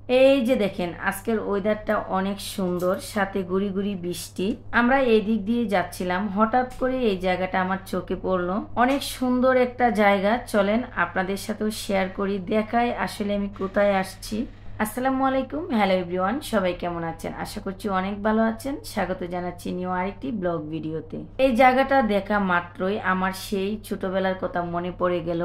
এই যে দেখেন আজকের ওয়েদারটা অনেক সুন্দর, সাথে গুড়ি গুড়ি বৃষ্টি। আমরা এই দিক দিয়ে যাচ্ছিলাম, হঠাৎ করে এই জায়গাটা আমার চোখে পড়লো। অনেক সুন্দর একটা জায়গা, চলেন আপনাদের সাথেও শেয়ার করি, দেখাই আসলে আমি কোথায় আসছি। আসসালামু আলাইকুম, হ্যালো এভরিওয়ান, সবাই কেমন আছেন? আশা করছি অনেক ভালো আছেন। স্বাগত জানাচ্ছি নিউ আরেকটি ব্লগ ভিডিওতে। এই জায়গাটা দেখা মাত্রই আমার সেই ছোটবেলার কথা মনে পড়ে গেল।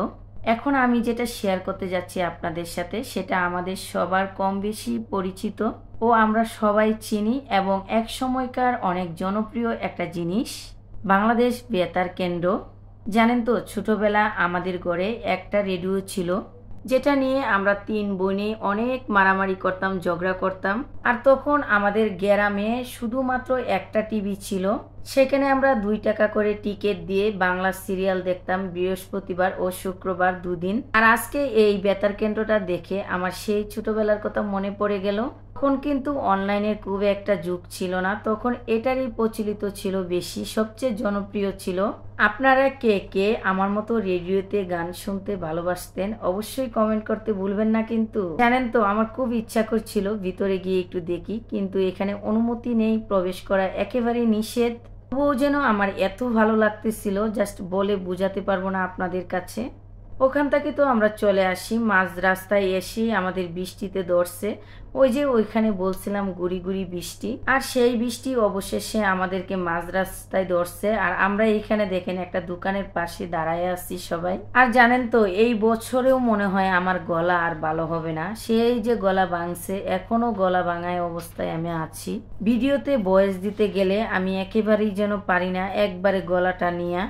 এখন আমি যেটা শেয়ার করতে যাচ্ছি আপনাদের সাথে, সেটা আমাদের সবার কম বেশি পরিচিত ও আমরা সবাই চিনি এবং এক সময়কার অনেক জনপ্রিয় একটা জিনিস, বাংলাদেশ বেতার কেন্দ্র। জানেন তো, ছোটবেলা আমাদের ঘরে একটা রেডিও ছিল, যেটা নিয়ে আমরা 3 বোনে অনেক মারামারি করতাম, ঝগড়া করতাম। আর তখন আমাদের গ্রামে শুধুমাত্র একটা টিভি ছিল, সেখানে আমরা 2 টাকা করে টিকিট দিয়ে বাংলা সিরিয়াল দেখতাম বৃহস্পতিবার ও শুক্রবার 2 দিন। আর আজকে এই বেতার কেন্দ্রটা দেখে আমার সেই ছোটবেলার কথা মনে পড়ে গেল। তখন কিন্তু অনলাইনের খুব একটা যুগ ছিল না, তখন এটারই প্রচলিত ছিল বেশি, সবচেয়ে জনপ্রিয় ছিল। আপনারা কে কে আমার মতো রেডিওতে গান শুনতে ভালোবাসতেন অবশ্যই কমেন্ট করতে ভুলবেন না। কিন্তু জানেন তো, আমার খুব ইচ্ছা করছিল ভিতরে গিয়ে একটু দেখি, কিন্তু এখানে অনুমতি নেই, প্রবেশ করা একেবারে নিষেধ। তবুও যেন আমার এত ভালো লাগতেছিল, জাস্ট বলে বোঝাতে পারবো না আপনাদের কাছে। ওখান থেকে তো আমরা চলে আসি, মাঝ রাস্তায় এসে আমাদের বৃষ্টিতে ধরছে। ওই যে ওইখানে বলছিলাম গুড়ি গুড়ি বৃষ্টি, আর সেই বৃষ্টি অবশেষে আমাদেরকে মাঝ রাস্তায় ধরছে। আর আমরা এইখানে দেখেন একটা দোকানের পাশে দাঁড়ায় আছি সবাই। আর জানেন তো, এই বছরেও মনে হয় আমার গলা আর ভালো হবে না, সেই যে গলা ভাঙছে, এখনো গলা ভাঙায় অবস্থায় আমি আছি। ভিডিওতে ভয়েস দিতে গেলে আমি একেবারেই যেন পারি না, একবারে গলাটা নিয়ে।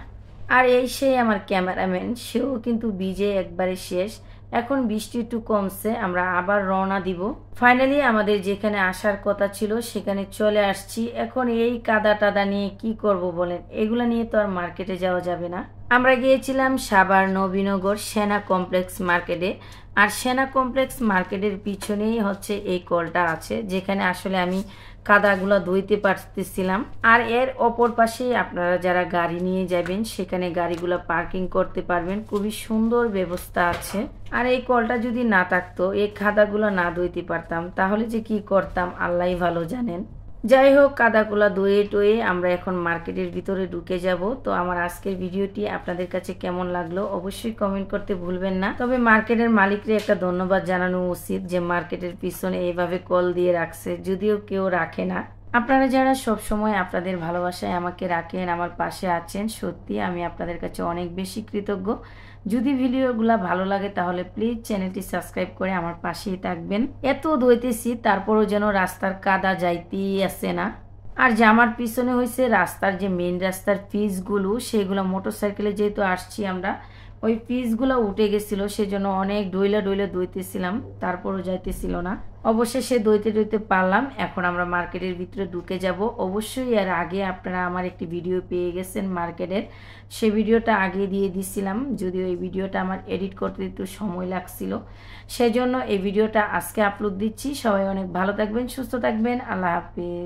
আর এই সেই আমার ক্যামেরাম্যান, সেও কিন্তু ভিজে একবারে শেষ। এখন বৃষ্টি একটু কমছে, আমরা আবার রওনা দিব। ফাইনালি আমাদের যেখানে আসার কথা ছিল সেখানে চলে আসছি। এখন এই কাদা টাদা নিয়ে কি করব বলেন, এগুলা নিয়ে তো আর মার্কেটে যাওয়া যাবে না। আমরা গিয়েছিলাম সাভার নবীনগর সেনা কমপ্লেক্স মার্কেটে। আর সেনা কমপ্লেক্স মার্কেটের পিছনেই হচ্ছে এই কলটা আছে, যেখানে আসলে আমি কাদাগুলো ধুইতে পারতেছিলাম। আর এর অপর পাশেই আপনারা যারা গাড়ি নিয়ে যাবেন সেখানে গাড়িগুলো পার্কিং করতে পারবেন, খুবই সুন্দর ব্যবস্থা আছে। আর এই কলটা যদি না থাকতো, এই কাদাগুলো না ধুইতে পারতাম, তাহলে যে কি করতাম আল্লাহই ভালো জানেন। যাই হোক, কাদাগুলা ধুয়ে টুয়ে আমরা এখন মার্কেটের ভিতরে ঢুকে যাব। তো আমার আজকের ভিডিওটি আপনাদের কাছে কেমন লাগলো অবশ্যই কমেন্ট করতে ভুলবেন না। তবে মার্কেটের মালিকরে একটা ধন্যবাদ জানানো উচিত, যে মার্কেটের পিছনে এইভাবে কল দিয়ে রাখছে, যদিও কেউ রাখে না। আপনারা যারা সব সময় আপনাদের ভালোবাসায় আমাকে রাখেন, আমার পাশে আছেন, সত্যি আমি আপনাদের কাছে অনেক বেশি কৃতজ্ঞ। যদি ভিডিওগুলো ভালো লাগে তাহলে প্লিজ চ্যানেলটি সাবস্ক্রাইব করে আমার পাশেই থাকবেন। এত ধুইতেছি তারপরও যেন রাস্তার কাদা যাইতেই আসে না। আর জামার পিছনে হয়েছে রাস্তার যে মেইন রাস্তার পিচগুলো, সেগুলো মোটরসাইকেলে যেহেতু আসছি আমরা, ওই পিচগুলো উঠে গেছিল, সেজন্য অনেক ডইলা ডইলা ধুইতেছিলাম, তারপরও যাইতেছিল না। অবশেষে ধুইতে ধুইতে পারলাম। এখন আমরা মার্কেটের ভিতরে ঢুকে যাব। অবশ্যই এর আগে আপনারা আমার একটি ভিডিও পেয়ে গেছেন মার্কেটের, সে ভিডিওটা আগে দিয়ে দিছিলাম, যদিও এই ভিডিওটা আমার এডিট করতে একটু সময় লাগছিল, সেজন্য এই ভিডিওটা আজকে আপলোড দিচ্ছি। সবাই অনেক ভালো থাকবেন, সুস্থ থাকবেন, আল্লাহ হাফেজ।